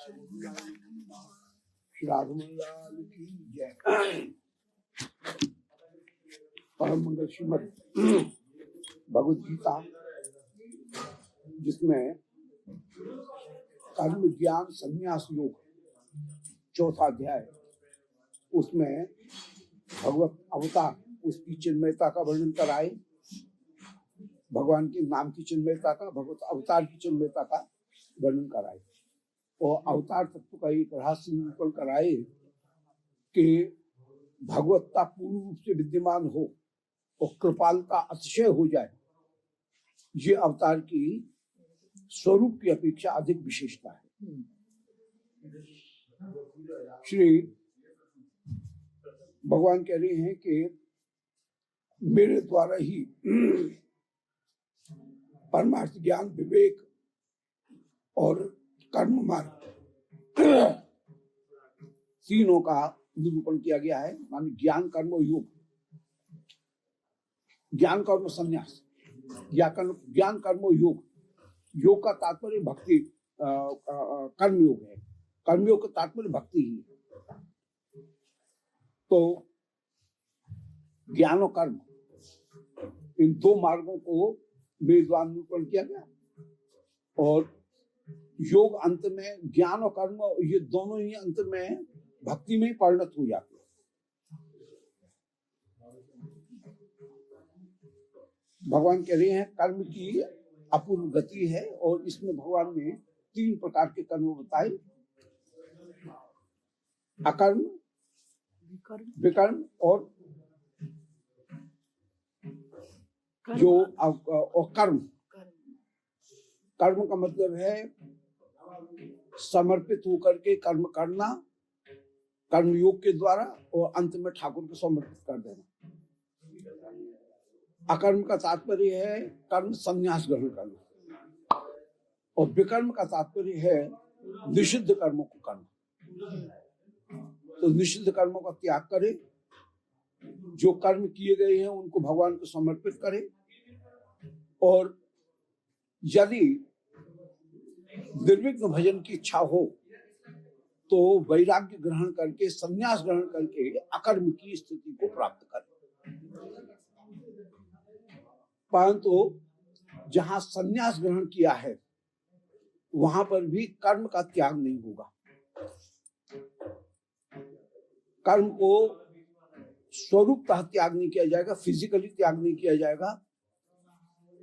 श्री राघवलाल की जय। परम मंगल श्रीमद् भगवद गीता, जिसमें कर्म ज्ञान संन्यास योग चौथा अध्याय, उसमें भगवत अवतार, उसकी चिन्मयता का वर्णन कराए, भगवान के नाम की चिन्मयता का, भगवत अवतार की चिन्मयता का वर्णन कराए और अवतार तत्व का एक रहस्य निरूपण कराए कि भगवत्ता पूर्ण रूप से विद्यमान हो और कृपालता अतिशय हो जाए, ये अवतार की स्वरूप की अपेक्षा अधिक विशेषता है। श्री भगवान कह रहे हैं कि मेरे द्वारा ही परमार्थ ज्ञान विवेक और कर्म मार्ग तीनों का निरूपण किया गया है। माने ज्ञान कर्म और योग, ज्ञान कर्म संन्यास या ज्ञान कर्म और योग, योग का तात्पर्य भक्ति कर्मयोग है, कर्मयोग का तात्पर्य भक्ति ही है। तो ज्ञान और कर्म, इन दो मार्गों को मेरे द्वारा निरूपण किया गया और योग अंत में, ज्ञान और कर्म ये दोनों ही अंत में भक्ति में परिणत हो जाते हैं। भगवान कह रहे हैं कर्म की अपूर्व गति है और इसमें भगवान ने तीन प्रकार के कर्म बताए, अकर्म, विकर्म और जो और कर्म। कर्म का मतलब है समर्पित होकर के कर्म करना कर्म योग के द्वारा और अंत में ठाकुर को समर्पित कर देना। अकर्म का तात्पर्य है कर्म संन्यास ग्रहण करना और विकर्म का तात्पर्य है निषिद्ध कर्मों को करना। तो निषिद्ध कर्मों का त्याग करे, जो कर्म किए गए हैं उनको भगवान को समर्पित करे और यदि निर्विघ्न भजन की इच्छा हो तो वैराग्य ग्रहण करके, संन्यास ग्रहण करके अकर्म की स्थिति को प्राप्त करे। परंतु जहां संन्यास ग्रहण किया है वहां पर भी कर्म का त्याग नहीं होगा। कर्म को स्वरूपतः त्याग नहीं किया जाएगा, फिजिकली त्याग नहीं किया जाएगा।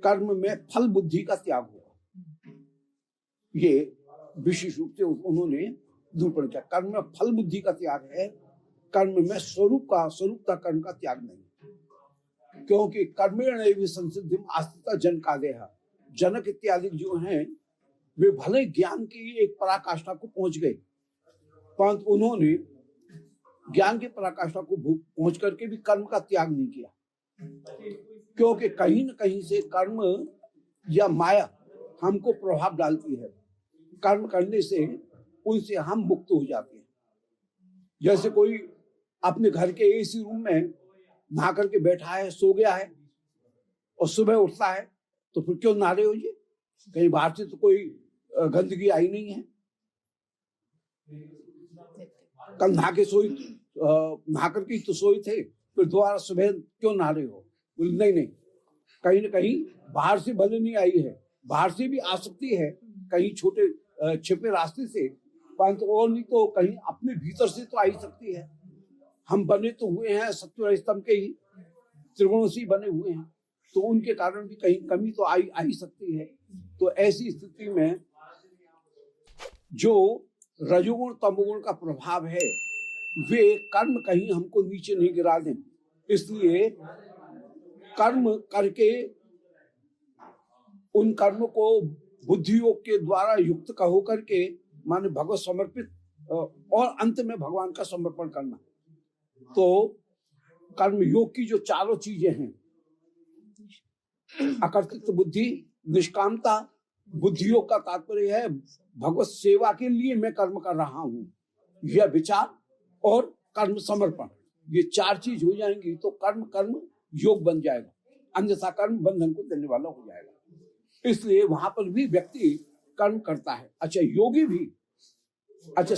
कर्म में फल बुद्धि का त्याग होगा। ये विशेष रूप से उन्होंने निरूपण किया। कर्म में फल बुद्धि का त्याग है, कर्म में स्वरूपता कर्म का त्याग नहीं। क्योंकि कर्मेण एव संसिद्धिम आस्थिता जनकादेह, जनक इत्यादि जो हैं वे भले ज्ञान की एक पराकाष्ठा को पहुंच गए, परंतु उन्होंने ज्ञान की पराकाष्ठा को पहुंच करके भी कर्म का त्याग नहीं किया। क्योंकि कहीं न कहीं से कर्म या माया हमको प्रभाव डालती है। कर्म करने से उनसे हम मुक्त हो जाते हैं। जैसे कोई अपने घर के एसी रूम में नहा करके बैठा है, सो गया है और सुबह उठता है तो फिर क्यों नहा रहे हो जी? कहीं बाहर से तो कोई गंदगी आई नहीं है। कल नहा करके तो सोए थे, फिर दोबारा सुबह क्यों नहा रहे हो? नहीं, कहीं न कहीं बाहर से भले नहीं आई है, बाहर से भी आ सकती है, कहीं छोटे छिपे रास्ते से, परंतु और नहीं तो कहीं अपने भीतर से तो आई सकती है। हम बने तो हुए हैं सत्व स्तंभ के ही, त्रिगुणों से बने हुए हैं, तो उनके कारण भी कहीं कमी तो आई सकती है। तो ऐसी स्थिति में जो रजोगुण तमोगुण का प्रभाव है वे कर्म कहीं हमको नीचे नहीं गिरा दें, इसलिए कर्म करके उन कर्म को बुद्धि योग के द्वारा युक्त का होकर के, माने भगवत समर्पित और अंत में भगवान का समर्पण करना। तो कर्म योग की जो चारों चीजें हैं, अकर्तृत्व बुद्धि, निष्कामता, बुद्धि योग का तात्पर्य है भगवत सेवा के लिए मैं कर्म कर रहा हूं, यह विचार और कर्म समर्पण, ये चार चीज हो जाएंगी तो कर्म योग बन जाएगा, अन्यथा कर्म बंधन को देने वाला हो जाएगा। इसलिए वहां पर भी व्यक्ति कर्म करता है। अच्छा, योगी भी अच्छा,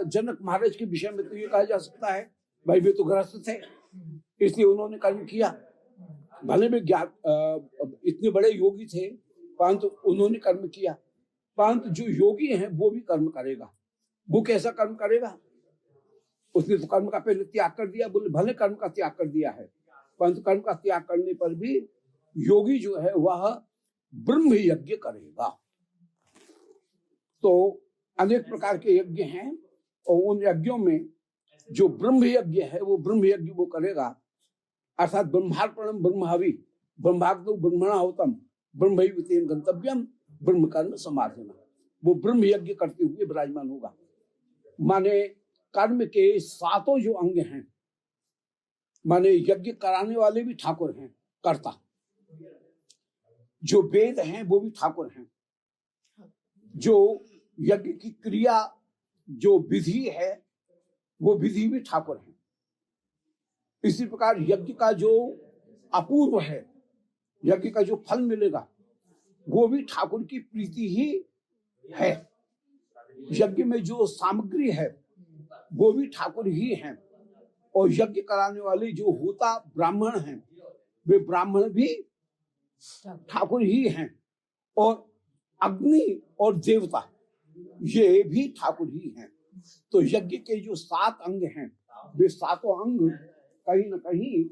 जनक महाराज के विषय में तो ये कहा जा सकता है भाई वे तो गृहस्थ थे, इसलिए उन्होंने कर्म किया। भले में इतने बड़े योगी थे परंतु उन्होंने कर्म किया। परंतु जो योगी हैं वो भी कर्म करेगा। वो कैसा कर्म करेगा? उसने तो कर्म का पहले त्याग कर दिया, बोले भले कर्म का त्याग कर दिया है परंतु कर्म का त्याग करने पर भी योगी जो है वह ब्रह्म यज्ञ करेगा। तो अनेक प्रकार के यज्ञ हैं और उन यज्ञों में जो ब्रह्म यज्ञ है वो ब्रह्म यज्ञ वो करेगा, अर्थात ब्रह्मार्पणम ब्रह्म हवि ब्रह्माग्नो ब्रह्मणा होतम ब्रह्मैव गंतव्यम ब्रह्म कर्म समाधना। वो ब्रह्म यज्ञ करते हुए विराजमान होगा। माने कर्म के सातों जो अंग हैं, माने यज्ञ कराने वाले भी ठाकुर हैं, कर्ता। जो वेद हैं वो भी ठाकुर हैं। जो यज्ञ की क्रिया जो विधि है वो विधि भी ठाकुर है। इसी प्रकार यज्ञ का जो अपूर्व है, यज्ञ का जो फल मिलेगा वो भी ठाकुर की प्रीति ही है। यज्ञ में जो सामग्री है वो भी ठाकुर ही हैं और यज्ञ कराने वाले जो होता ब्राह्मण हैं वे ब्राह्मण भी ठाकुर ही हैं और अग्नि और देवता ये भी ठाकुर ही हैं। तो यज्ञ के जो 7 अंग हैं वे सातों अंग कहीं न कहीं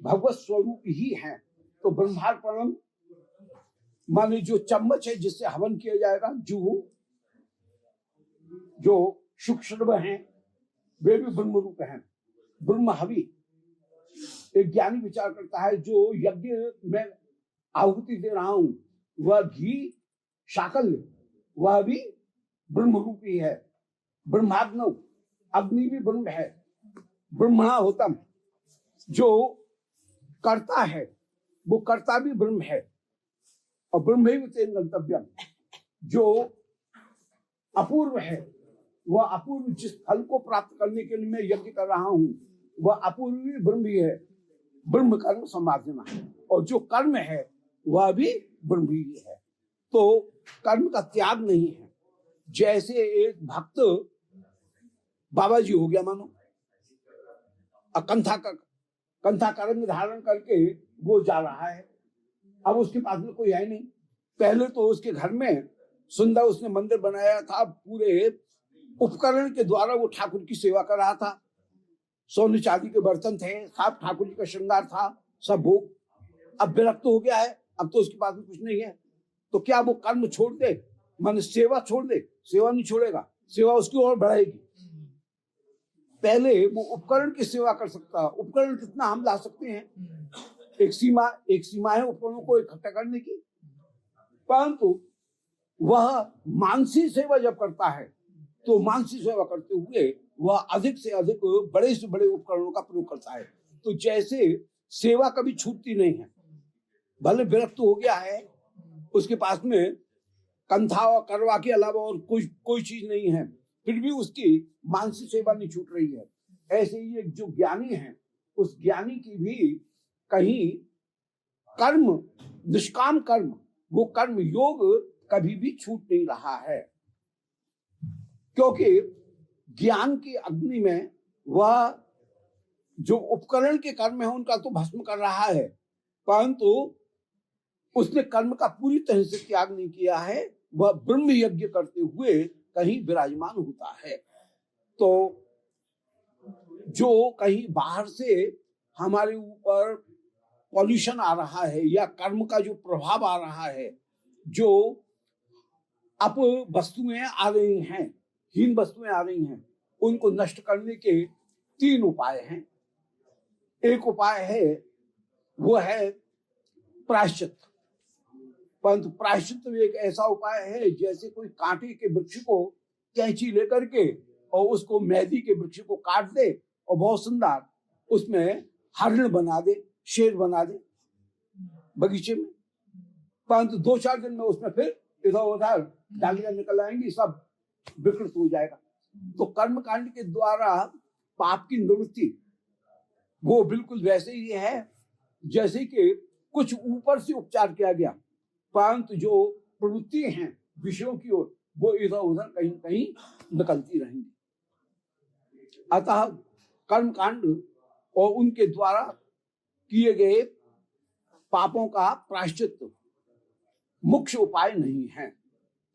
भगवत स्वरूप ही हैं। तो ब्रह्मार्पणम माने जो चम्मच है जिससे हवन किया जाएगा, जो शुक्र हैं वे भी ब्रह्म रूप हैं। ब्रह्म हवि, एक ज्ञानी विचार करता है जो यज्ञ में आहुति दे रहा हूं वह घी शाकल्य वह भी ब्रह्म रूपी है। ब्रह्माग्नो अग्नि भी ब्रह्म है। ब्रह्मणा होतम जो कर्ता है वो कर्ता भी ब्रह्म है। और ब्रह्मैव तेन गंतव्यम जो अपूर्व है वह अपूर्व जिस फल को प्राप्त करने के लिए मैं यज्ञ कर रहा हूं वह अपूर्व भी ब्रह्म ही है। ब्रह्म कर्म समाधना और जो कर्म है वह भी ब्रह्म ही है। तो कर्म का त्याग नहीं है। जैसे एक भक्त बाबा जी हो गया मानो, कंथा का रंग धारण करके वो जा रहा है। अब उसके पास में कोई है नहीं। पहले तो उसके घर में सुंदर उसने मंदिर बनाया था, पूरे उपकरण के द्वारा वो ठाकुर की सेवा कर रहा था। सोने चांदी के बर्तन थे, सब ठाकुर जी का श्रृंगार था, सब भोग। अब विरक्त हो गया है, अब तो उसके पास में कुछ नहीं है। तो क्या वो कर्म छोड़ दे, मन सेवा छोड़ दे? सेवा नहीं छोड़ेगा, सेवा उसकी और बढ़ाएगी। पहले वो उपकरण की सेवा कर सकता। उपकरण कितना हम ला सकते हैं, एक सीमा है उपकरणों को इकट्ठा करने की। परंतु वह मानसी सेवा जब करता है तो मानसी सेवा करते हुए वह अधिक से अधिक बड़े से बड़े उपकरणों का प्रयोग करता है। तो जैसे सेवा कभी छूटती नहीं है, भले विरक्त हो गया है, उसके पास में कंथा और करवा के अलावा और कोई चीज नहीं है, फिर भी उसकी मानसिक सेवा नहीं छूट रही है। ऐसे ही जो ज्ञानी है उस ज्ञानी की भी कहीं कर्म, निष्काम कर्म, वो कर्म योग कभी भी छूट नहीं रहा है। क्योंकि ज्ञान की अग्नि में वह जो उपकरण के कर्म है उनका तो भस्म कर रहा है, परंतु उसने कर्म का पूरी तरह से त्याग नहीं किया है। वह ब्रह्म यज्ञ करते हुए कहीं विराजमान होता है। तो जो कहीं बाहर से हमारे ऊपर पॉल्यूशन आ रहा है या कर्म का जो प्रभाव आ रहा है, जो अप वस्तुएं आ रही हैं, हीन वस्तुएं आ रही हैं, उनको नष्ट करने के 3 उपाय हैं। एक उपाय है वो है प्रायश्चित। परंतु प्रायश्चित एक ऐसा उपाय है जैसे कोई कांटे के वृक्ष को कैंची लेकर के और उसको मेहंदी के वृक्ष को काट दे और बहुत सुंदर उसमें हरण बना दे, शेर बना दे बगीचे में। परंतु 2-4 दिन में उसमें फिर इधर उधर डालियां निकल आएंगी, सब विकृत हो जाएगा। तो कर्म कांड के द्वारा पाप की निवृत्ति वो बिल्कुल वैसे ही है जैसे कि कुछ ऊपर से उपचार किया गया, परंतु जो प्रवृत्ति हैं विषयों की ओर वो इधर उधर कहीं कहीं निकलती रहेंगी। अतः कर्मकांड और उनके द्वारा किए गए पापों का प्रायश्चित मुख्य उपाय नहीं है,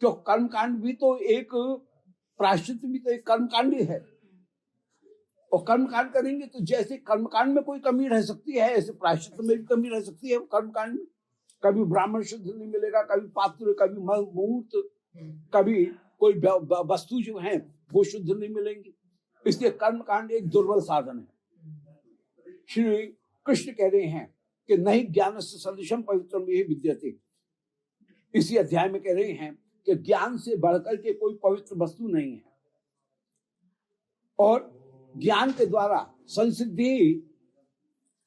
क्यों कर्मकांड भी तो एक प्रायश्चित भी तो एक कर्मकांड ही है। और कर्मकांड करेंगे तो जैसे कर्मकांड में कोई कमी रह सकती है, ऐसे प्रायश्चित में भी कमी रह सकती है। कर्मकांड में कभी ब्राह्मण शुद्ध नहीं मिलेगा, कभी पात्र, कभी मुहूर्त, कभी कोई वस्तु जो है वो शुद्ध नहीं मिलेंगी। इसलिए कर्मकांड एक दुर्बल साधन है। श्री कृष्ण कह रहे हैं कि नहीं ज्ञान से सदृशम पवित्रम ये विद्यते। इसी अध्याय में कह रहे हैं कि ज्ञान से बढ़कर के कोई पवित्र वस्तु नहीं है। और ज्ञान के द्वारा संसिद्धि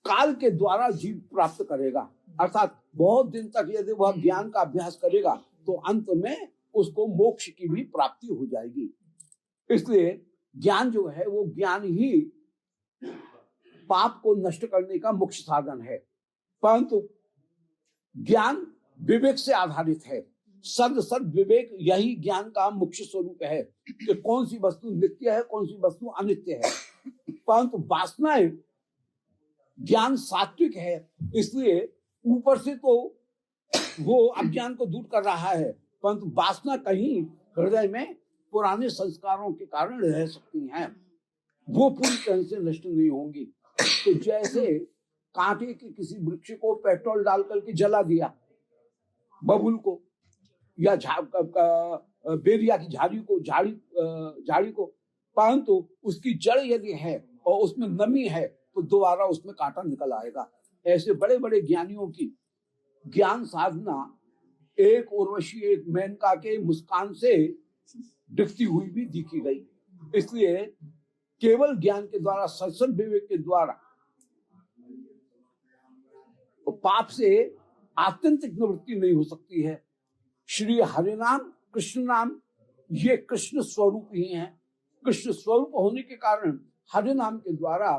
काल के द्वारा जीव प्राप्त करेगा, अर्थात बहुत दिन तक यदि वह ज्ञान का अभ्यास करेगा तो अंत में उसको मोक्ष की भी प्राप्ति हो जाएगी। इसलिए ज्ञान जो है वो ज्ञान ही पाप को नष्ट करने का मुख्य साधन है। परंतु ज्ञान विवेक से आधारित है। सद विवेक यही ज्ञान का मुख्य स्वरूप है कि कौन सी वस्तु नित्य है, कौन सी वस्तु अनित्य है। परंतु वासनाएं, ज्ञान सात्विक है, इसलिए ऊपर से तो वो अज्ञान को दूर कर रहा है, परंतु वासना कहीं हृदय में पुराने संस्कारों के कारण रह सकती हैं, वो पूरी तरह से नष्ट नहीं होंगी। तो जैसे कांटे के किसी वृक्ष को पेट्रोल डाल करके जला दिया, बबूल को, या बेरिया की झाड़ी को, परंतु उसकी जड़ यदि है और उसमें नमी है तो दोबारा उसमें कांटा निकल आएगा। ऐसे बड़े बड़े ज्ञानियों की ज्ञान साधना एक उर्वशी, एक मेनका के मुस्कान से दिखती हुई भी दिखी गई। इसलिए केवल ज्ञान के द्वारा, सत्संग विवेक के द्वारा पाप से आत्यंतिक निवृत्ति नहीं हो सकती है। श्री हरिनाम, कृष्ण नाम, ये कृष्ण स्वरूप ही हैं। कृष्ण स्वरूप होने के कारण हरि नाम के द्वारा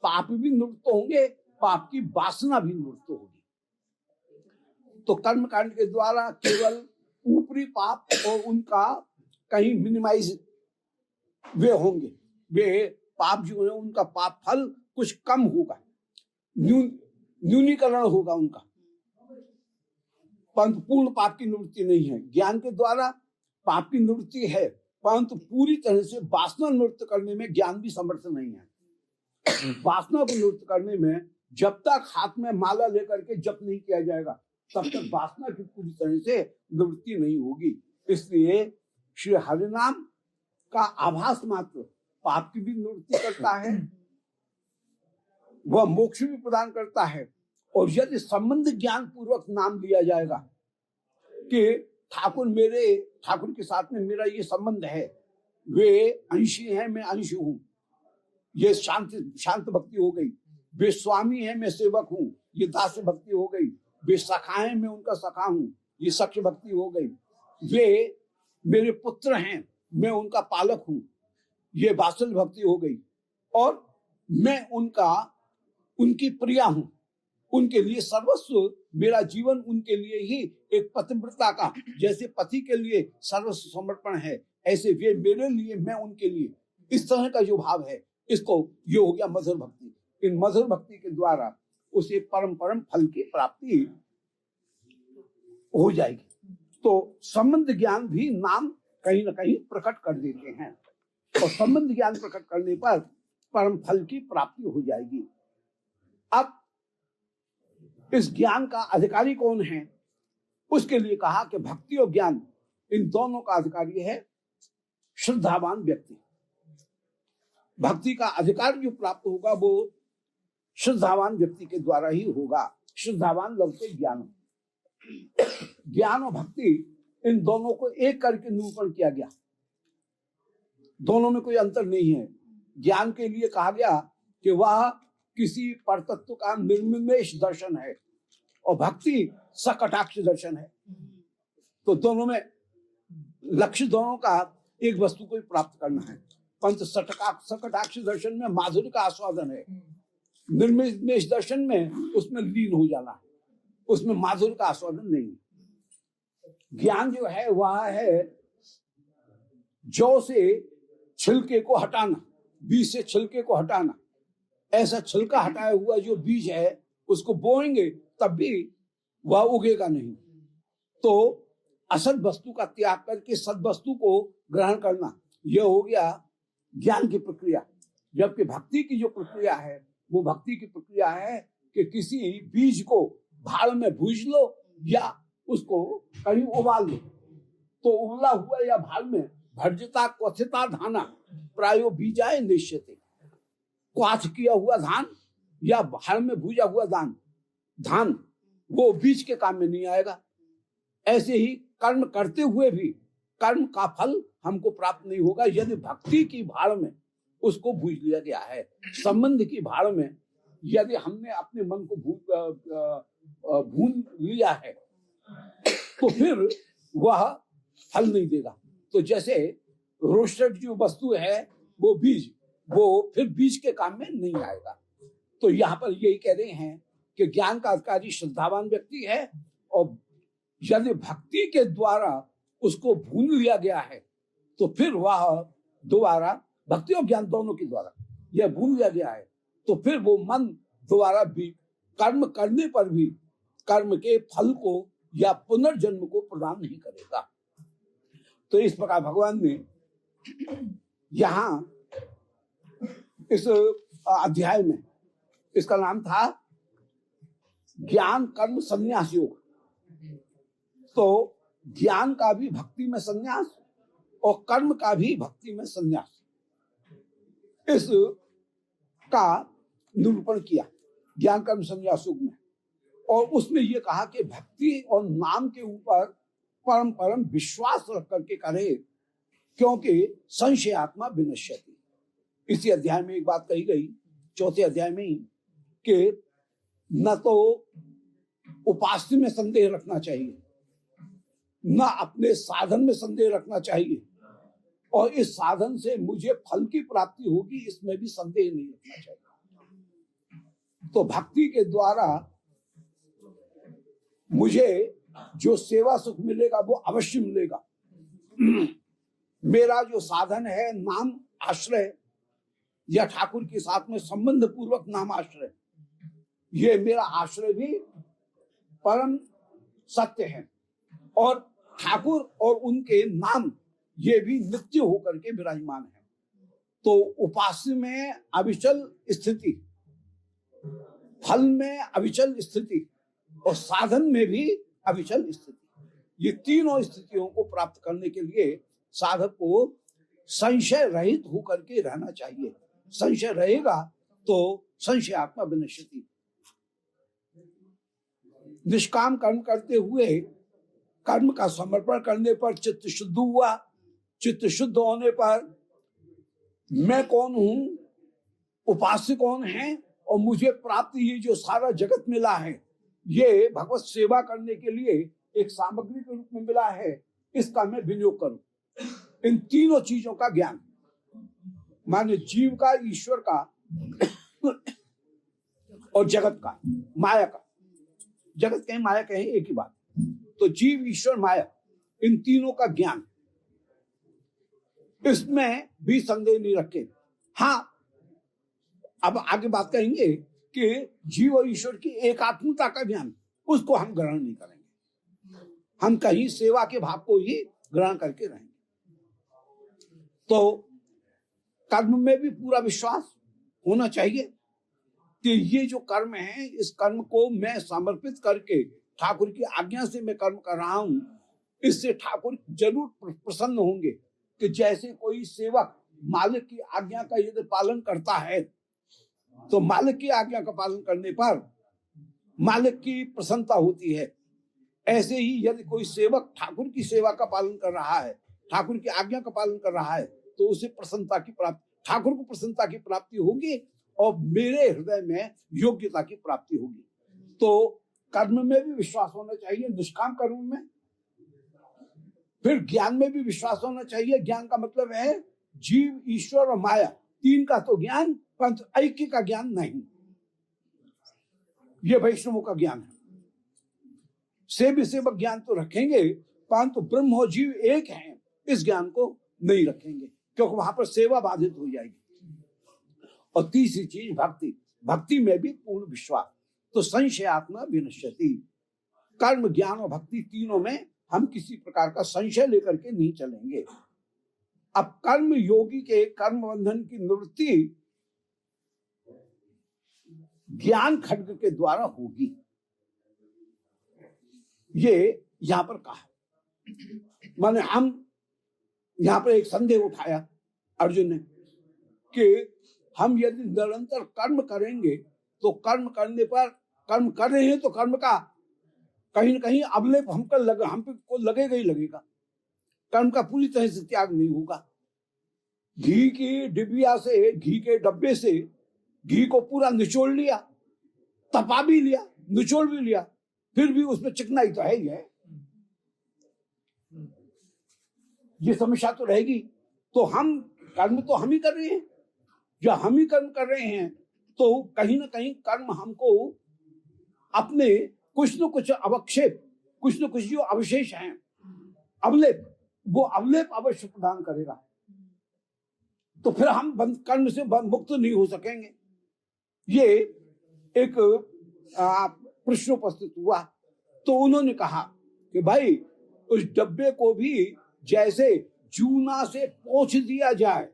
पाप भी निवृत्त होंगे, पाप की वासना भी निवृत्त होगी। तो कर्म कांड के द्वारा केवल ऊपरी पाप और उनका कहीं मिनिमाइज वे होंगे, वे पाप जो है उनका पाप फल कुछ कम होगा, न्यूनीकरण होगा उनका, परंतु पूर्ण पाप की निवृत्ति नहीं है। ज्ञान के द्वारा पाप की निवृत्ति है, परंतु पूरी तरह से वासना निवृत्त करने में ज्ञान भी समर्थ नहीं है। वासना को निवृत्त करने में जब तक हाथ में माला लेकर के जप नहीं किया जाएगा तब तक वासना की पूरी तरह से निवृत्ति नहीं होगी। इसलिए श्री हरिनाम का आभास मात्र पाप की भी निवृत्ति करता है, वह मोक्ष भी प्रदान करता है। और यदि संबंध ज्ञान पूर्वक नाम लिया जाएगा कि ठाकुर के साथ में मेरा ये संबंध है, वे अंशी हैं, मैं अंश हूं, ये शांत भक्ति हो गई। वे स्वामी हैं, मैं सेवक हूं, ये दास्य भक्ति हो गई। वे सखा हैं, मैं उनका सखा हूं, ये सख्य भक्ति हो गई। वे मेरे पुत्र हैं, मैं उनका पालक हूं, ये वात्सल्य भक्ति हो गई। और मैं उनकी प्रिया हूं, उनके लिए सर्वस्व, मेरा जीवन उनके लिए ही एक पतिव्रता का, जैसे पति के लिए सर्वस्व समर्पण है, ऐसे वे मेरे लिए, मैं उनके लिए, इस तरह का जो भाव है, इसको ये हो गया मधुर भक्ति। इन मधुर भक्ति के द्वारा उसे परम फल की प्राप्ति हो जाएगी। तो संबंध ज्ञान भी नाम कहीं न कहीं प्रकट कर देते हैं, और संबंध ज्ञान प्रकट करने पर परम फल की प्राप्ति हो जाएगी। अब इस ज्ञान का अधिकारी कौन है, उसके लिए कहा कि भक्ति और ज्ञान इन दोनों का अधिकारी है श्रद्धावान व्यक्ति। भक्ति का अधिकार जो प्राप्त होगा वो श्रद्धावान व्यक्ति के द्वारा ही होगा। श्रद्धावान लभते ज्ञान। ज्ञान और भक्ति इन दोनों को एक करके निरूपण किया गया, दोनों में कोई अंतर नहीं है। ज्ञान के लिए कहा गया कि वह किसी परतत्व का निर्निमेष दर्शन है, और भक्ति सकटाक्ष दर्शन है। तो दोनों में लक्ष्य दोनों का एक वस्तु को प्राप्त करना है। पंच सकटाक्ष दर्शन में माधुर्य का आस्वादन है, निर्निमेष दर्शन में उसमें लीन हो जाना है, उसमें माधुर्य का आस्वादन नहीं। ज्ञान जो है वह है जौ से छिलके को हटाना, बीज से छिलके को हटाना, ऐसा छिलका हटाया हुआ जो बीज है उसको बोएंगे तब भी वह उगेगा नहीं। तो असद वस्तु का त्याग करके सद वस्तु को ग्रहण करना, यह हो गया ज्ञान की प्रक्रिया। जबकि भक्ति की जो प्रक्रिया है वो भक्ति की प्रक्रिया है कि किसी बीज को भाड़ में भूज लो या उसको कहीं उबाल लो, तो उबला हुआ या भाड़ में भर्जता क्वथिता धाना प्रायो बीजाए निश्चित। क्वाथ किया हुआ धान या भाड़ में भूजा हुआ धान वो बीज के काम में नहीं आएगा। ऐसे ही कर्म करते हुए भी कर्म का फल हमको प्राप्त नहीं होगा यदि भक्ति की भाड़ में उसको भूज लिया गया है। संबंध की भाड़ में यदि हमने अपने मन को भून लिया है तो फिर वह फल नहीं देगा। तो जैसे रोस्टेड जो वस्तु है वो बीज, वो फिर बीज के काम में नहीं आएगा। तो यहाँ पर यही कह रहे हैं कि ज्ञान का अधिकारी श्रद्धावान व्यक्ति है और यदि भक्ति के द्वारा उसको भून लिया गया है तो फिर वह दोबारा, भक्ति और ज्ञान दोनों के द्वारा यह भून लिया गया है तो फिर वो मन दोबारा भी कर्म करने पर भी कर्म के फल को या पुनर्जन्म को प्रदान नहीं करेगा। तो इस प्रकार भगवान ने यहाँ इस अध्याय में, इसका नाम था ज्ञान कर्म संन्यास योग। तो ज्ञान का भी भक्ति में संन्यास और कर्म का भी भक्ति में संन्यास, इस का निरूपण किया ज्ञान कर्म संन्यास योग में। और उसमें यह कहा कि भक्ति और नाम के ऊपर परम परम विश्वास रख करके करे, क्योंकि संशय आत्मा विनश्यति। इसी अध्याय में एक बात कही गई, चौथे अध्याय में ही, कि न तो उपास्य में संदेह रखना चाहिए, न अपने साधन में संदेह रखना चाहिए, और इस साधन से मुझे फल की प्राप्ति होगी इसमें भी संदेह नहीं रखना चाहिए। तो भक्ति के द्वारा मुझे जो सेवा सुख मिलेगा वो अवश्य मिलेगा। मेरा जो साधन है नाम आश्रय या ठाकुर के साथ में संबंध पूर्वक नाम आश्रय, ये मेरा आश्रय भी परम सत्य है और ठाकुर और उनके नाम ये भी नित्य होकर के विराजमान है। तो उपास्य में अविचल स्थिति, फल में अविचल स्थिति और साधन में भी अविचल स्थिति, ये तीनों स्थितियों को प्राप्त करने के लिए साधक को संशय रहित होकर के रहना चाहिए। संशय रहेगा तो संशय आत्मा विनश्यति। निष्काम कर्म करते हुए कर्म का समर्पण करने पर चित्त शुद्ध हुआ। चित्त शुद्ध होने पर मैं कौन हूं, उपास्य कौन है और मुझे प्राप्ति ये जो सारा जगत मिला है ये भगवत सेवा करने के लिए एक सामग्री के रूप में मिला है, इसका मैं विनियोग करूं। इन तीनों चीजों का ज्ञान, माने जीव का, ईश्वर का और जगत का, माया का। जगत कहें माया कहें एक ही बात। तो जीव ईश्वर माया, इन तीनों का ज्ञान, इसमें भी संदेह नहीं रखे। हाँ, अब आगे बात कहेंगे कि जीव और ईश्वर की एकात्मता का ज्ञान, उसको हम ग्रहण नहीं करेंगे, हम कहीं सेवा के भाव को ही ग्रहण करके रहेंगे। तो कर्म में भी पूरा विश्वास होना चाहिए कि ये जो कर्म है इस कर्म को मैं समर्पित करके ठाकुर की आज्ञा से मैं कर्म कर रहा हूं, इससे ठाकुर जरूर प्रसन्न होंगे। कि जैसे कोई सेवक मालिक की आज्ञा का यदि पालन करता है तो मालिक की आज्ञा का पालन करने पर मालिक की प्रसन्नता होती है, ऐसे ही यदि कोई सेवक ठाकुर की सेवा का पालन कर रहा है, ठाकुर की आज्ञा का पालन कर रहा है, तो उसे प्रसन्नता की प्राप्ति, ठाकुर को प्रसन्नता की प्राप्ति होगी और मेरे हृदय में योग्यता की प्राप्ति होगी। तो कर्म में भी विश्वास होना चाहिए, निष्काम कर्म में। फिर ज्ञान में भी विश्वास होना चाहिए। ज्ञान का मतलब है जीव, ईश्वर और माया, तीन का तो ज्ञान, परंतु ऐक्य का ज्ञान नहीं। ये वैष्णवों का ज्ञान है। सेवक ज्ञान तो रखेंगे, परंतु ब्रह्म और जीव एक हैं, इस ज्ञान को नहीं रखेंगे, क्योंकि वहां पर सेवा बाधित हो जाएगी। और तीसरी चीज भक्ति, भक्ति में भी पूर्ण विश्वास। तो संशयात्मा विनश्यति, कर्म ज्ञान और भक्ति तीनों में हम किसी प्रकार का संशय लेकर के नहीं चलेंगे। अब कर्म योगी के कर्म बंधन की निवृत्ति ज्ञान खड्ग के द्वारा होगी, ये यहां पर कहा। माने हम यहां पर एक संदेह उठाया अर्जुन ने कि हम यदि निरंतर कर्म करेंगे तो कर्म करने पर, कर्म कर रहे हैं तो कर्म का कहीं न कहीं अवलेप हम को लगेगा ही लगेगा, कर्म का पूरी तरह से त्याग नहीं होगा। घी की डिबिया से, घी के डब्बे से घी को पूरा निचोड़ लिया, तपा भी लिया, निचोड़ भी लिया, फिर भी उसमें चिकनाई तो है ही है, ये समस्या तो रहेगी। तो हम कर्म तो हम ही कर रहे हैं, जो हम ही कर्म कर रहे हैं तो कहीं ना कहीं कर्म हमको अपने कुछ न कुछ अवक्षेप, कुछ न कुछ जो अवशेष हैं, अवलेप, वो अवलेप अवश्य प्रदान करेगा। तो फिर हम कर्म से मुक्त नहीं हो सकेंगे। ये एक प्रश्न उपस्थित हुआ। तो उन्होंने कहा कि भाई उस डब्बे को भी जैसे जूना से पोंछ दिया जाए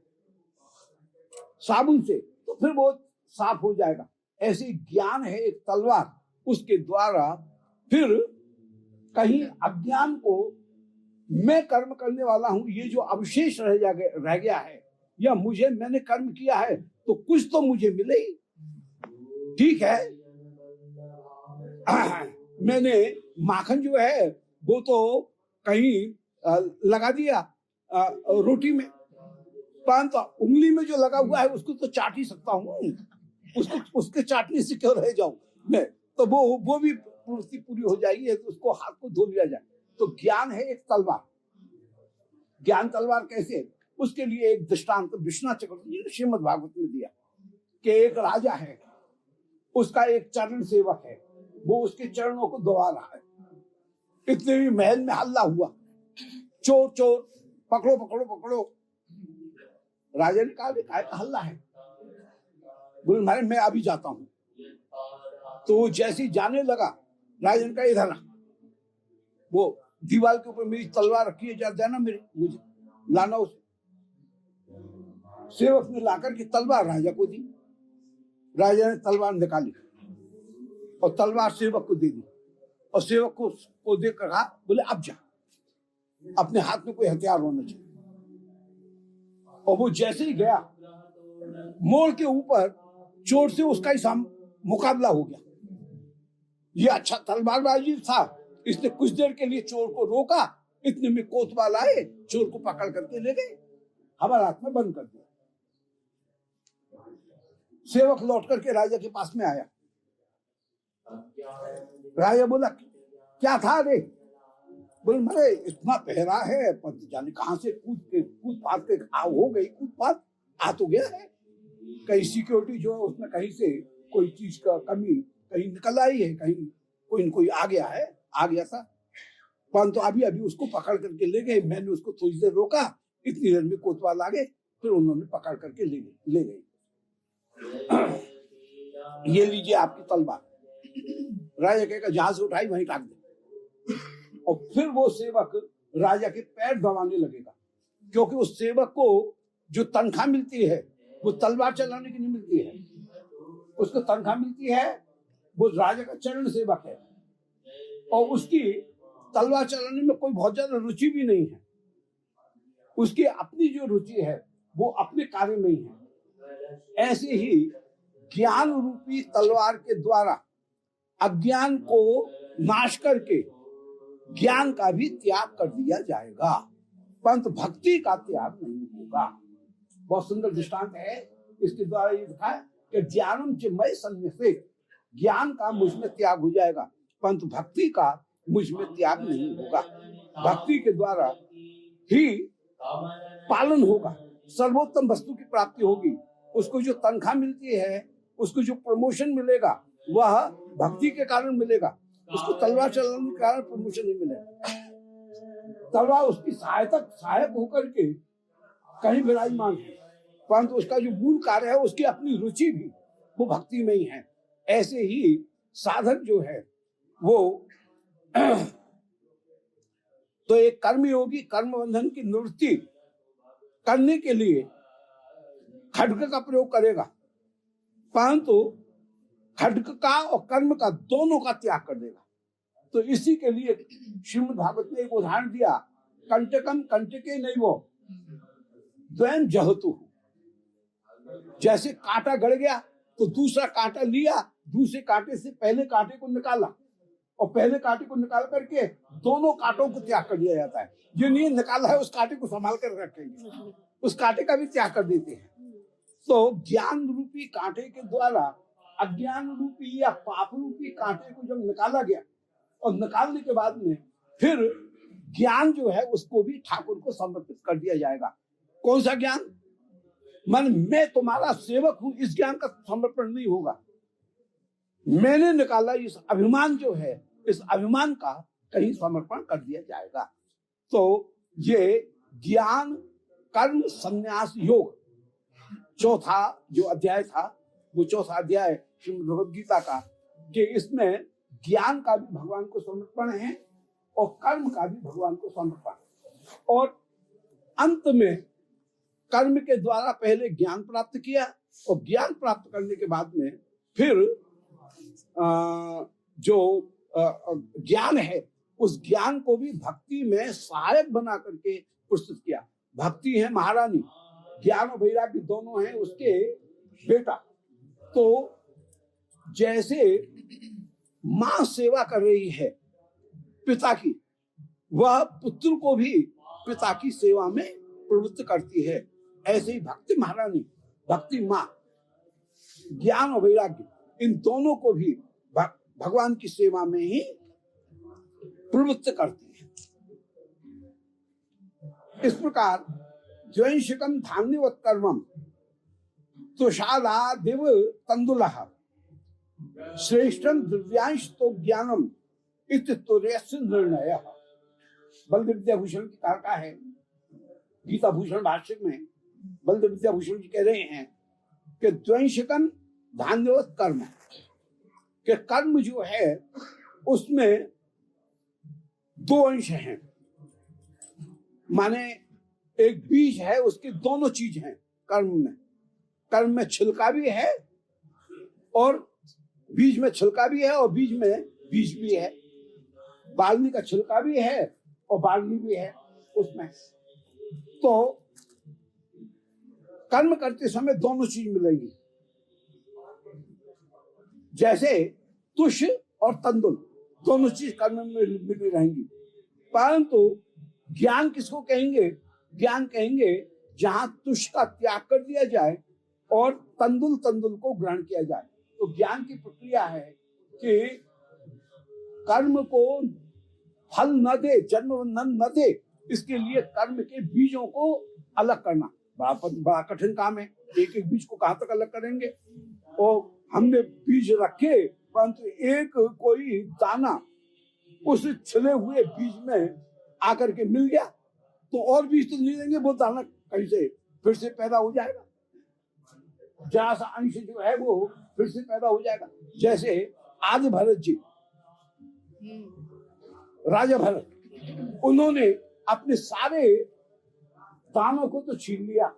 साबुन से तो फिर वो साफ हो जाएगा, ऐसे ज्ञान है एक तलवार, उसके द्वारा फिर कहीं अज्ञान को, मैं कर्म करने वाला हूं ये जो अवशेष रह गया है, या मैंने कर्म किया है तो कुछ तो मुझे मिले ही। ठीक है, मैंने माखन जो है वो तो कहीं लगा दिया रोटी में, परंतु उंगली में जो लगा हुआ है उसको तो चाट ही सकता हूँ, उसके चाटने से क्यों रह जाऊं मैं, तो वो भी प्रवृत्ति पूरी हो जाएगी, तो उसको हाथ को धो लिया जाए। तो ज्ञान है एक तलवार। ज्ञान तलवार कैसे, उसके लिए एक दृष्टांत विश्वनाथ चक्रवर्ती जी ने श्रीमद् भागवत में दिया कि एक राजा है, उसका एक चरण सेवक है, वो उसके चरणों को दबा रहा है। इतने भी महल में हल्ला हुआ, चोर चोर, पकड़ो पकड़ो पकड़ो। राजा ने कहा काय का हल्ला है? बोले मारे मैं अभी जाता हूं। तो जैसे जाने लगा, राजा ने कहा इधर आ, वो दीवार के ऊपर मेरी तलवार रखी है, जाना मेरे, मुझे लाना उसे। सेवक ने लाकर के तलवार राजा को दी। राजा ने तलवार निकाली और तलवार सेवक को दे दी, और सेवक को देकर कहा बोले अब जा, अपने हाथ में कोई हथियार होना चाहिए। और वो जैसे ही गया, मोड़ के ऊपर चोर से उसका ही मुकाबला हो गया। ये अच्छा तलवारबाजी था, इसने कुछ देर के लिए चोर को रोका, इतने में कोतवाल आए, चोर को पकड़ करके ले गए, हमारे हाथ में बंद कर दिया। सेवक लौट करके राजा के पास में आया। राजा बोला क्या था रे? बोले मरे इतना पहरा है, पर जाने कहां से कूद फाद के हो गई, कूद फाद आ तो गया है, कहीं सिक्योरिटी जो है उसमें कहीं से कोई चीज का कमी कहीं निकल आई है, कहीं कोई न कोई आ गया था, परंतु अभी उसको पकड़ करके ले गए। मैंने उसको थोड़ी देर रोका, इतनी देर में कोतवाल आ गए, फिर उन्होंने पकड़ करके ले गए। ये लीजिए आपकी तलवार। राजा कहेगा जहां से उठाई वहीं काट दे। और फिर वो सेवक राजा के पैर दबाने लगेगा, क्योंकि उस सेवक को जो तनख्वाह मिलती है वो तलवार चलाने की नहीं मिलती है, उसको तनख्वाह मिलती है, वो राजा का चरण सेवक है, और उसकी तलवार चलाने में कोई बहुत ज्यादा रुचि भी नहीं है। उसकी अपनी जो रुचि है वो अपने कार्य में ही है। ऐसे ही ज्ञान रूपी तलवार के द्वारा अज्ञान को नाश करके ज्ञान का भी त्याग कर दिया जाएगा, परंतु भक्ति का त्याग नहीं होगा। बहुत सुंदर दृष्टांत है, इसके द्वारा ये लिखा है कि ज्ञानम चिन्मय संन्यासे, ज्ञान का मुझ में त्याग हो जाएगा, परंतु भक्ति का मुझ में त्याग नहीं होगा। भक्ति के द्वारा ही पालन होगा, सर्वोत्तम वस्तु की प्राप्ति होगी। उसको जो तनख्वाह मिलती है, उसको जो प्रमोशन मिलेगा, वह भक्ति के कारण मिलेगा। उसको तलवार चलाने के कारण प्रमोशन नहीं मिलेगा। तलवार उसकी सहायक होकर के कहीं विराजमान है, परंतु उसका जो मूल कार्य है, उसकी अपनी रुचि भी वो भक्ति में ही है। ऐसे ही साधक जो है वो तो एक कर्मयोगी कर्म बंधन की निवृत्ति करने के लिए खड्ग का प्रयोग करेगा, परंतु खड्ग का और कर्म का दोनों का त्याग कर देगा। तो इसी के लिए श्रीमद् भागवत ने एक उदाहरण दिया, कंटकम कंटके नहीं वो द्वयं जहतु। जैसे कांटा गड़ गया तो दूसरा कांटा लिया, दूसरे कांटे से पहले कांटे को निकाला और पहले कांटे को निकाल करके दोनों कांटों को त्याग कर दिया जाता है। जो नहीं निकाला है उस कांटे को संभाल कर रखेंगे, उस कांटे का भी त्याग कर देते हैं। तो ज्ञान रूपी कांटे के द्वारा अज्ञान रूपी या पाप रूपी कांटे को जब निकाला गया और निकालने के बाद में फिर ज्ञान जो है उसको भी ठाकुर को समर्पित कर दिया जाएगा। कौन सा ज्ञान? मन मैं तुम्हारा सेवक हूं, इस ज्ञान का समर्पण नहीं होगा। मैंने निकाला इस अभिमान जो है, इस अभिमान का कहीं समर्पण कर दिया जाएगा। तो ये ज्ञान कर्म संन्यास योग चौथा जो अध्याय था, वो चौथा अध्याय श्रीमद् भगवद गीता का, कि इसमें ज्ञान का भी भगवान को समर्पण है और कर्म का भी भगवान को समर्पण। और अंत में कर्म के द्वारा पहले ज्ञान प्राप्त किया और ज्ञान प्राप्त करने के बाद में फिर जो ज्ञान है उस ज्ञान को भी भक्ति में सहायक बना करके प्रस्तुत किया। भक्ति है महारानी, ज्ञान और वैराग्य दोनों हैं उसके बेटा। तो जैसे मां सेवा कर रही है पिता की, वह पुत्र को भी पिता की सेवा में प्रवृत्त करती है। ऐसे ही भक्ति महारानी, भक्ति मां, ज्ञान और वैराग्य इन दोनों को भी भगवान की सेवा में ही प्रवृत्त करती है। इस प्रकार द्वंशकम धान्यवत् कर्मम तुषाला दिव तंदुलः श्रेष्ठम द्रव्यांश तो ज्ञानम इत्युत्तरस्य निर्णय। बलदेव विद्याभूषण की कारका है गीता भूषण भाष्य में। बलदेव विद्याभूषण जी कह रहे हैं कि द्वंशकम धान्यवत् कर्म, कि कर्म जो है उसमें दो अंश हैं, माने एक बीज है, उसकी दोनों चीज हैं कर्म में। कर्म में छिलका भी है और बीज में छिलका भी है और बीज में बीज भी है। बालनी का छिलका भी है और बालनी भी है उसमें। तो कर्म करते समय दोनों चीज मिलेंगी। जैसे तुष और तंदुल दोनों चीज कर्म में मिली रहेंगी, परंतु ज्ञान किसको कहेंगे? ज्ञान कहेंगे जहां तुष का त्याग कर दिया जाए और तंदुल को ग्रहण किया जाए। तो ज्ञान की प्रक्रिया है कि कर्म को फल न दे, जन्म बंधन न दे, इसके लिए कर्म के बीजों को अलग करना बड़ा कठिन काम है। एक एक बीज को कहां तक अलग करेंगे? और हमने बीज रखे परंतु एक कोई दाना उस छिले हुए बीज में आकर के मिल गया तो और बीज तो नहीं देंगे, वो दाना कहीं से फिर से पैदा हो जाएगा, जरा सा अंश जो है वो फिर से पैदा हो जाएगा। जैसे आदि भरत जी, राजा भरत, उन्होंने अपने सारे दानों को तो छीन लिया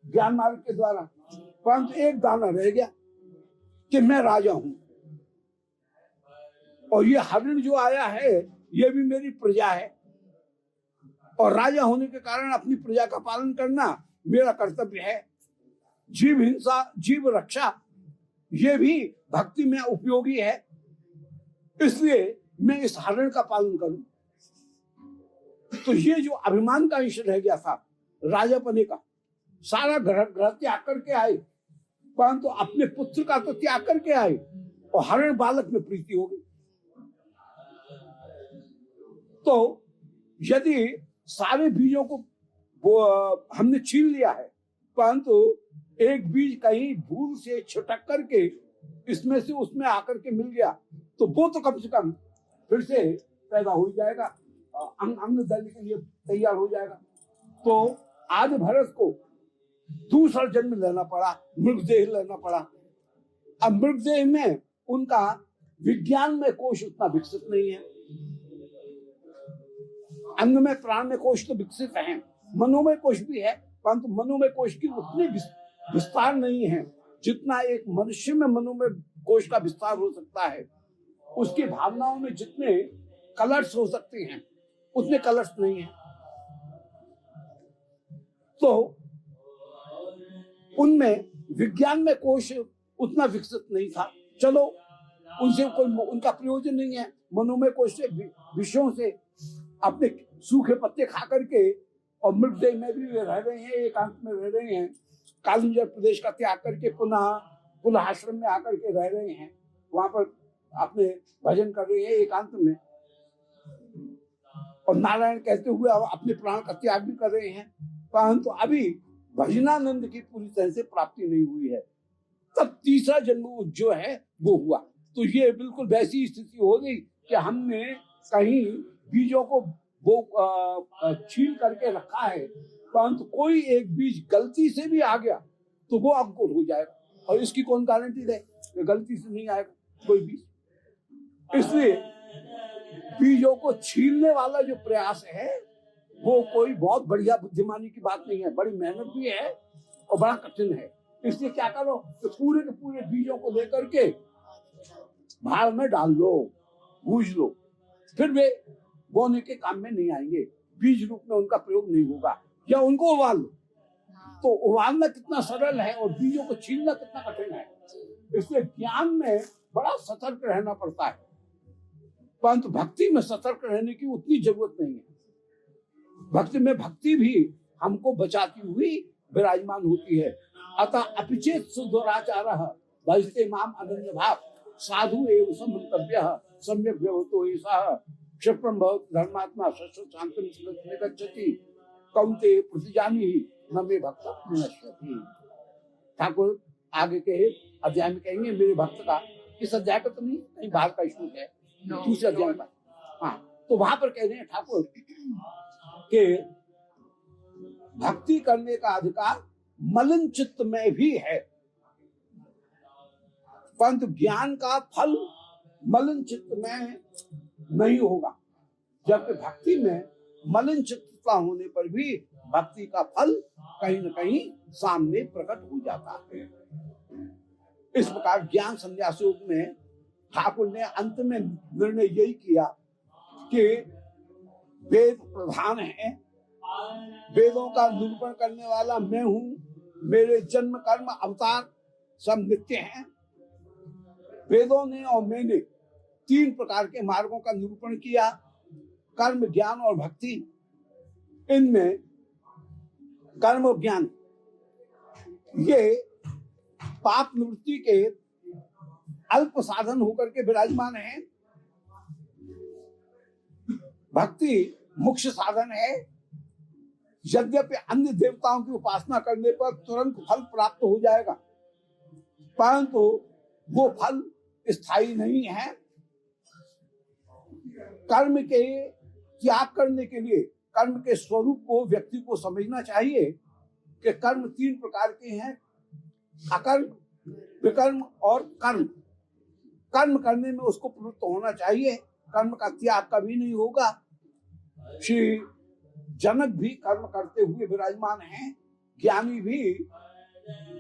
ज्ञान मार्ग के द्वारा, परंतु एक दाना रह गया कि मैं राजा हूं और ये हरिण जो आया है ये भी मेरी प्रजा है और राजा होने के कारण अपनी प्रजा का पालन करना मेरा कर्तव्य है। जीव हिंसा, जीव रक्षा ये भी भक्ति में उपयोगी है, इसलिए मैं इस हरिण का पालन करूं। तो ये जो अभिमान का अंश रह गया था राजा पने का, सारा ग्रह त्याग करके आए, परंतु अपने पुत्र का तो त्याग करके आए और हरिण बालक में प्रीति हो गई। तो यदि सारे बीजों को हमने छीन लिया है, परंतु एक बीज कहीं भूल से छिटक करके इसमें से उसमें आकर के मिल गया तो वो तो कम से कम फिर से पैदा हो जाएगा, अंग दल के लिए तैयार हो जाएगा। तो आज भरत को दूसरा जन्म लेना पड़ा, मृगदेह लेना पड़ा। अब मृगदेह में उनका विज्ञान में कोश उतना विकसित नहीं है, अंग में प्राण में कोश तो विकसित है, मनोमय कोश भी है, परंतु मनोमय कोश की उतनी विस्तार नहीं है जितना एक मनुष्य में मनोमय कोश का विस्तार हो सकता है। उसकी भावनाओं में जितने कलर्स हो सकते हैं उतने कलर्स नहीं है। तो उनमें विज्ञान में कोश उतना विकसित नहीं था। चलो, उनसे कोई उनका प्रयोजन नहीं है। मनोमय कोश से विषयों से अपने सूखे पत्ते खा करके और मृगदेह में भी वे रह रहे हैं, एकांत में रह रहे हैं। कालिंजर प्रदेश का त्याग करके पुनः आश्रम में आकर के रह रहे हैं, वहां पर अपने भजन कर रहे हैं एकांत में, और नारायण कहते हुए अपने प्राण का त्याग भी कर रहे हैं, परंतु अभी भजनानंद की पूरी तरह से प्राप्ति नहीं हुई है। तब तीसरा जन्म जो है वो हुआ। तो ये बिल्कुल वैसी स्थिति हो गई कि हमने कहीं बीजों को वो छील करके रखा है, परंतु कोई एक बीज गलती से भी आ गया तो वो अंकुर हो जाएगा, और इसकी कौन गारंटी दे कि गलती से नहीं आएगा कोई बीज। इसलिए बीजों को छीलने वाला जो प्रयास है वो कोई बहुत बढ़िया बुद्धिमानी की बात नहीं है, बड़ी मेहनत भी है और बड़ा कठिन है। इसलिए क्या करो तो पूरे के पूरे बीजों को लेकर के भाड़ में डाल लो, बूझ लो, फिर वे बोने के काम में नहीं आएंगे, बीज रूप में उनका प्रयोग नहीं होगा। या उनको उबाल लो, तो उबालना कितना सरल है और बीजों को छीलना कितना कठिन है। इसलिए ज्ञान में बड़ा सतर्क रहना पड़ता है, परंतु भक्ति में सतर्क रहने की उतनी जरूरत नहीं है। भक्ति में भक्ति भी हमको बचाती हुई विराजमान होती है। अतः अपिचेत सुदुराचारः भजते माम अनन्य भाव साधु एव समन्तव्यः सम्यक व्यवहतो ईशः क्षिप्रं भवति धर्मात्मा शश्वत शांतिं निगच्छति कौन्तेय प्रतिजानीहि न मे भक्त नश्यति। ठाकुर आगे के अध्याय में कहेंगे मेरे भक्त का, इस अध्याय का तो नहीं, कहीं बाहर का श्लोक है, दूसरे अध्याय का। हाँ, तो वहां पर कह रहे हैं ठाकुर के भक्ति करने का अधिकार मलिन चित्त में भी है, परंतु ज्ञान का फल मलिन चित्त में नहीं होगा। जबकि भक्ति में मलिन चित्तता होने पर भी भक्ति का फल कहीं न कहीं सामने प्रकट हो जाता है। इस प्रकार ज्ञान संन्यास योग में ठाकुर ने अंत में निर्णय यही किया कि वेद प्रधान है, वेदों का निरूपण करने वाला मैं हूं, मेरे जन्म कर्म अवतार सब नित्य हैं। वेदों ने और मैंने तीन प्रकार के मार्गों का निरूपण किया, कर्म, ज्ञान और भक्ति। इनमें कर्म और ज्ञान ये पाप निवृत्ति के अल्प साधन होकर के विराजमान है, भक्ति मुख्य साधन है। यद्यपि अन्य देवताओं की उपासना करने पर तुरंत फल प्राप्त हो जाएगा, परंतु वो फल स्थायी नहीं है। कर्म के त्याग करने के लिए कर्म के स्वरूप को व्यक्ति को समझना चाहिए कि कर्म तीन प्रकार के हैं, अकर्म, विकर्म और कर्म। कर्म करने में उसको प्रवृत्त होना चाहिए, कर्म का त्याग कभी नहीं होगा। श्री जनक भी कर्म करते हुए विराजमान हैं, ज्ञानी भी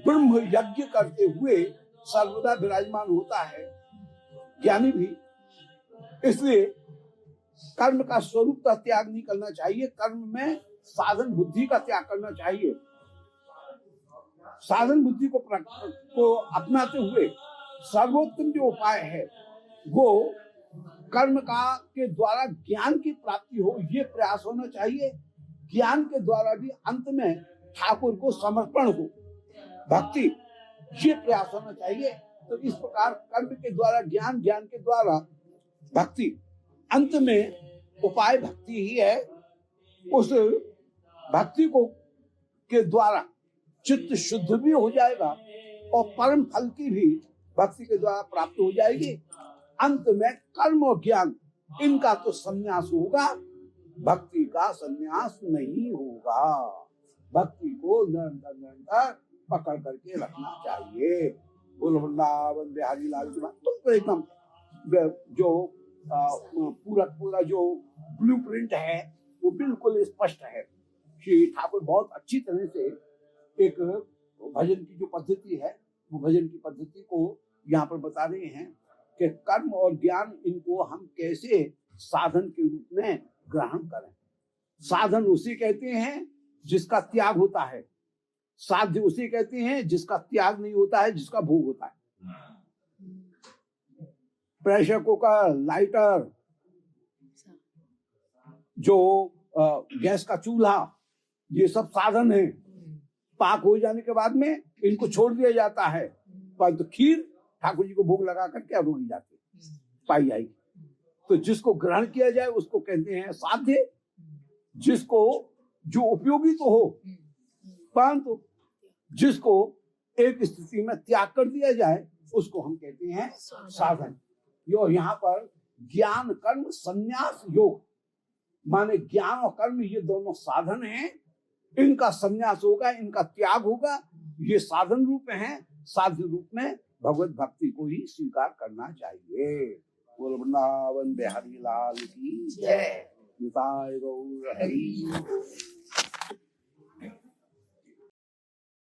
ब्रह्म यज्ञ करते हुए सर्वदा विराजमान होता है, ज्ञानी भी। इसलिए कर्म का स्वरूप का त्याग नहीं करना चाहिए, कर्म में साधन बुद्धि का त्याग करना चाहिए। साधन बुद्धि को अपनाते हुए सर्वोत्तम जो उपाय है वो कर्म का के द्वारा ज्ञान की प्राप्ति हो, ये प्रयास होना चाहिए। ज्ञान के द्वारा भी अंत में ठाकुर को समर्पण हो, भक्ति, ये प्रयास होना चाहिए। तो इस प्रकार कर्म के द्वारा ज्ञान, ज्ञान के द्वारा भक्ति, अंत में उपाय भक्ति ही है। उस भक्ति को के द्वारा चित्त शुद्ध भी हो जाएगा और परम फल की भी भक्ति के द्वारा प्राप्त हो जाएगी। अंत में कर्म और ज्ञान इनका तो संन्यास होगा, भक्ति का संन्यास नहीं होगा। भक्ति को निरंतर निरंतर पकड़ करके रखना चाहिए। बोलो वृंदावन बिहारी लाल की बात। तुम तो एकदम जो पूरा जो ब्लूप्रिंट है वो बिल्कुल स्पष्ट है। श्री ठाकुर बहुत अच्छी तरह से एक भजन की जो पद्धति है वो भजन की पद्धति को यहाँ पर बता रहे हैं कि कर्म और ज्ञान इनको हम कैसे साधन के रूप में ग्रहण करें। साधन उसे कहते हैं जिसका त्याग होता है, साध्य उसे कहते हैं जिसका त्याग नहीं होता है, जिसका भोग होता है। प्रेशर कुकर, लाइटर, जो गैस का चूल्हा, ये सब साधन है। पाक हो जाने के बाद में इनको छोड़ दिया जाता है, पर तो खीर ठाकुर जी को भोग लगा करके अरोगी जाती पाई जाएगी। तो जिसको ग्रहण किया जाए उसको कहते हैं साध्य, जिसको जो उपयोगी तो हो परंतु जिसको एक स्थिति में त्याग कर दिया जाए उसको हम कहते हैं साधन। यहाँ पर ज्ञान कर्म संन्यास योग माने ज्ञान और कर्म ये दोनों साधन हैं, इनका संन्यास होगा, इनका त्याग होगा, ये साधन रूप हैं। साध्य रूप में भगवत भक्ति को ही स्वीकार करना चाहिए। बोल वृंदावन बिहारी लाल की जय। निताय गौर हरि।